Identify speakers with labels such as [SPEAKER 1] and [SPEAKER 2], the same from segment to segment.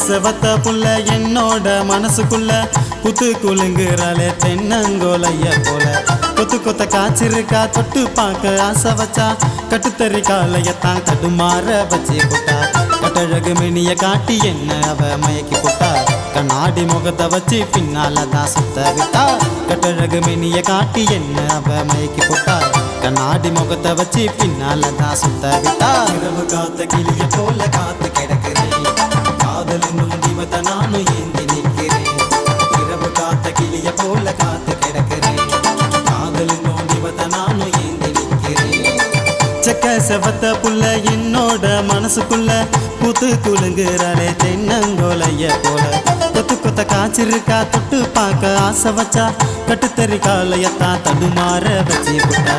[SPEAKER 1] செவத்த புள்ள என்னோட மனசுக்குள்ள புத்து குலுங்குறாளே தென்னங்கோலைய போல கொத்து கொத்த காய்ச்சிருக்கா தொட்டு பார்க்க ஆசை வச்சா கட்டுத்தறி காலையத்தான் தடுமாற வச்சு போட்டா கட்டழகு மினிய காட்டி என்ன அவ மயக்கி போட்டா கண்ணாடி முகத்தை வச்சு பின்னாலதான் சுத்த விட்டா கட்டழகு மினிய காட்டி என்ன அவ மயக்கி போட்டா கண்ணாடி முகத்தை வச்சு பின்னாலதான் சுத்த விட்டா இரவு காத்த கிளிய போல காத்து கிடக்கிறேன் காதல் என்னும் தீபத்தை நானும் ஏந்தி நிற்கிறேன் இரவு காத்த கிளிய போல காத்து கிடக்கிறேன் காதல் என்னும் தீபத்தை நானும் ஏந்தி நிற்கிறேன் செக்க செவத்த புள்ள என்னோட மனசுக்குள்ள புத்து குலுங்குறாளே தென்னங்கோலைய போல கொத்து கொத்த காய்ச்சிருக்கா தொட்டு பார்க்க ஆசை வச்சா கட்டுத்தறி காலையத்தான் தடுமாற வச்சு போட்டா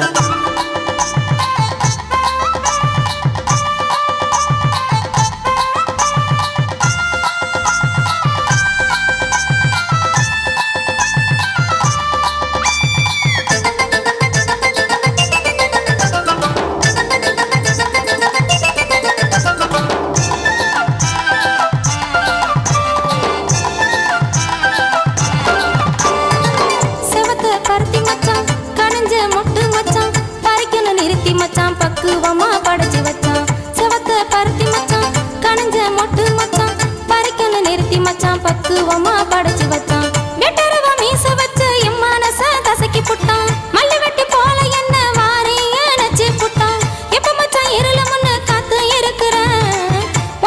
[SPEAKER 2] பக்குவமா படைச்சு வச்சான் செவத்த பருத்தி மச்சான் கணிஞ்ச மொட்டு மச்சான் பறிக்கல நிறுத்தி மச்சான் பக்குவமா படைச்சு வச்சான் வெட்டரவா மீச வச்சு என் மனச கசக்கி புட்டான் மல்லி வெட்டி போல என்ன வாரி அணைச்சு புட்டான் எப்ப மச்சான் இருள முன்ன காத்து இருக்கிறேன்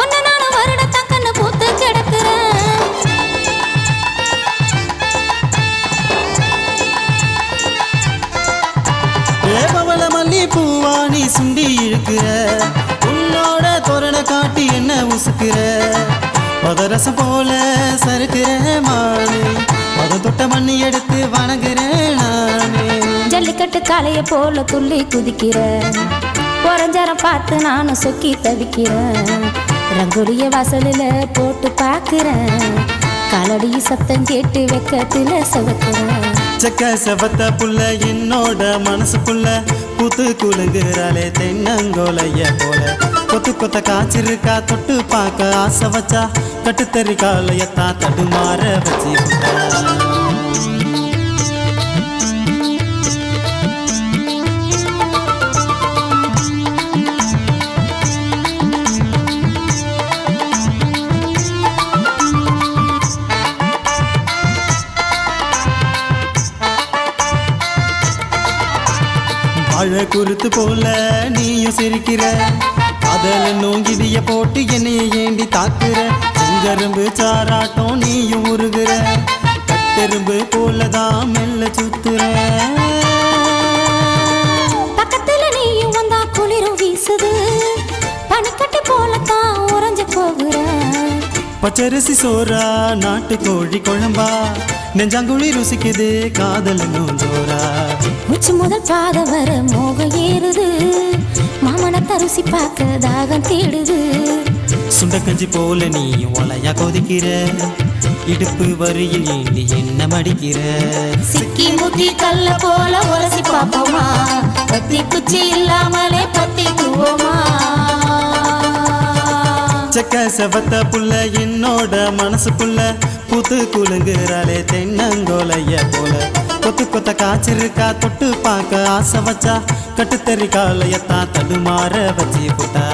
[SPEAKER 2] ஒன்னு நானும் வருடத்தான் கண்ணு பூத்து கிடக்குறேன்
[SPEAKER 1] மல்லி பூவாணி சுண்டி இழுக்கிற உன்னோட தோரண காட்டி என்ன உசுக்கிற பதரசம் போல சறுக்கிற மானே பதம் தொட்ட மண்ணி எடுத்து வணங்குறேன் நானே
[SPEAKER 2] ஜல்லிக்கட்டு காளைய போல துள்ளி குதிக்கிற பொறஞ்சாரம் பார்த்து நானும் சொக்கி தவிக்கிறேன் ரங்கோலிய வாசலில் போட்டு பார்க்கிறேன் காலடி சத்தம் கேட்டு வெக்கத்துல செவக்கிறேன்
[SPEAKER 1] செக்க செவத்த புள்ள என்னோட மனசுக்குள்ள புத்து குலுங்குறாளே தென்னங்கோலைய போல கொத்து கொத்த காய்ச்சிருக்கா தொட்டு பார்க்க ஆசை வச்சா கட்டுத்தறி காலையத்தான் தடுமாற வச்சு போட்டா வாழ குருத்து போல நீயும் சிரிக்கிற காதல் நோங்கிதிய போட்டு என்னைய ஏண்டி தாக்குற செங்கரும்பு சாராட்டம் நீயும் உருகுற கட்டெரும்பு போலதான் மெல்ல சுத்துற
[SPEAKER 2] பக்கத்துல நீயும் வந்தா குளிரும் வீசுது பனிக்கட்டி போலத்தான் உறைஞ்சு போகுற
[SPEAKER 1] பச்சரிசி சோறா நாட்டு கோழி குழம்பா நெஞ்சாங்குழி ருசிக்குது காதல் நோஞ்சோரா
[SPEAKER 2] உச்சி முதல் பாத வர மோகம் ஏறுது மாமனத்தை ருசி பார்க்க தாகம் தேடுது
[SPEAKER 1] சுண்டக்கஞ்சி போல நீ ஒலையா கொதிக்கிற இடுப்பு வரியில் ஏந்தி என்ன மடிக்கிற
[SPEAKER 2] சிக்கி முத்தி கல்ல போல உரசி பார்ப்போமா பத்தி குச்சி இல்லாமலே பத்தி தூவோமா
[SPEAKER 1] செக்க செவத்த புள்ள என்னோட மனசுக்குள்ள புத்து குலுங்குறாளே தென்னங்கோலைய போல கொத்து கொத்த காய்ச்சிருக்கா தொட்டு பார்க்க ஆசை வச்சா கட்டுத்தறி காலையத்தான் தடுமாற வச்சு போட்டா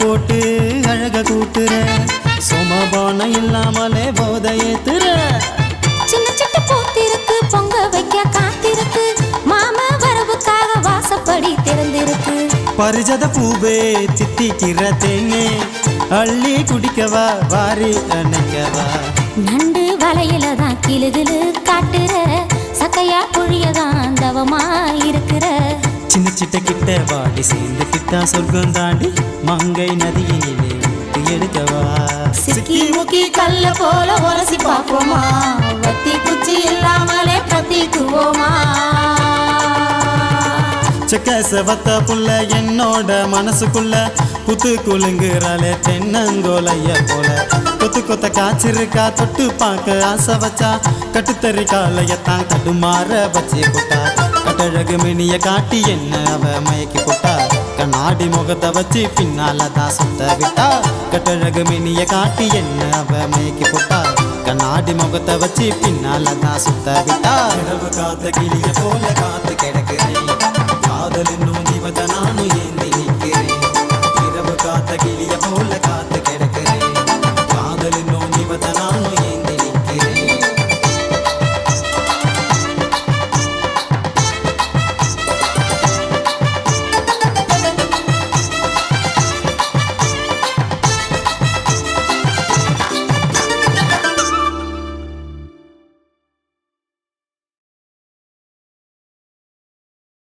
[SPEAKER 1] போட்டு அழக கூட்டுற சோமபானம் இல்லாமலே போதை ஏத்துற
[SPEAKER 2] சின்ன சிட்டு பூத்திருக்கு பொங்க வைக்க காத்திருக்கு மாமா வரவுக்காக வாசப்படி திறந்திருக்கு
[SPEAKER 1] பரிஜத பூவே சித்திக்கிற தேனே அள்ளி குடிக்கவா வாரி அணைக்கவா
[SPEAKER 2] நண்டு வலையில தான் கிளுகிளு காட்டுற சக்கையா புழியதான் தவமா இருக்கிற
[SPEAKER 1] சின்ன சிட்ட கிட்ட வாடி சேர்ந்து கிட்டா சொர்க்கம் தாண்டி மங்கை நதியினிலே ஊட்டி எடுக்கவா
[SPEAKER 2] சிக்கி முக்கி கல்ல போல உரசி பார்ப்போமா வத்தி குச்சி இல்லாமலே பத்திக்குவோமா
[SPEAKER 1] செக்க செவத்த புள்ள என்னோட மனசுக்குள்ள புத்து குலுங்குறாளே தென்னங்கோலைய போல கொத்து கொத்த காய்ச்சிருக்கா தொட்டு பார்க்க ஆசை வச்சா கட்டுத்தறி காலையத்தான் தடுமாற வச்சு போட்டா கட்டழகு மினிய காட்டி என்ன அவ மயக்கி போட்டா கண்ணாடி முகத்தை வச்சு பின்னால தான் சுத்த விட்டா கட்டழகு மினிய காட்டி என்ன அவ மயக்கி போட்டா கண்ணாடி முகத்தை வச்சு பின்னால தான் சுத்த விட்டா இரவு காத்த கிளிய போல காத்து கிடக்குறேன் காதல் இன்னும் ஜீவத நானும் ஏந்தி நிற்கிறேன் இரவு காத்த கிளிய போல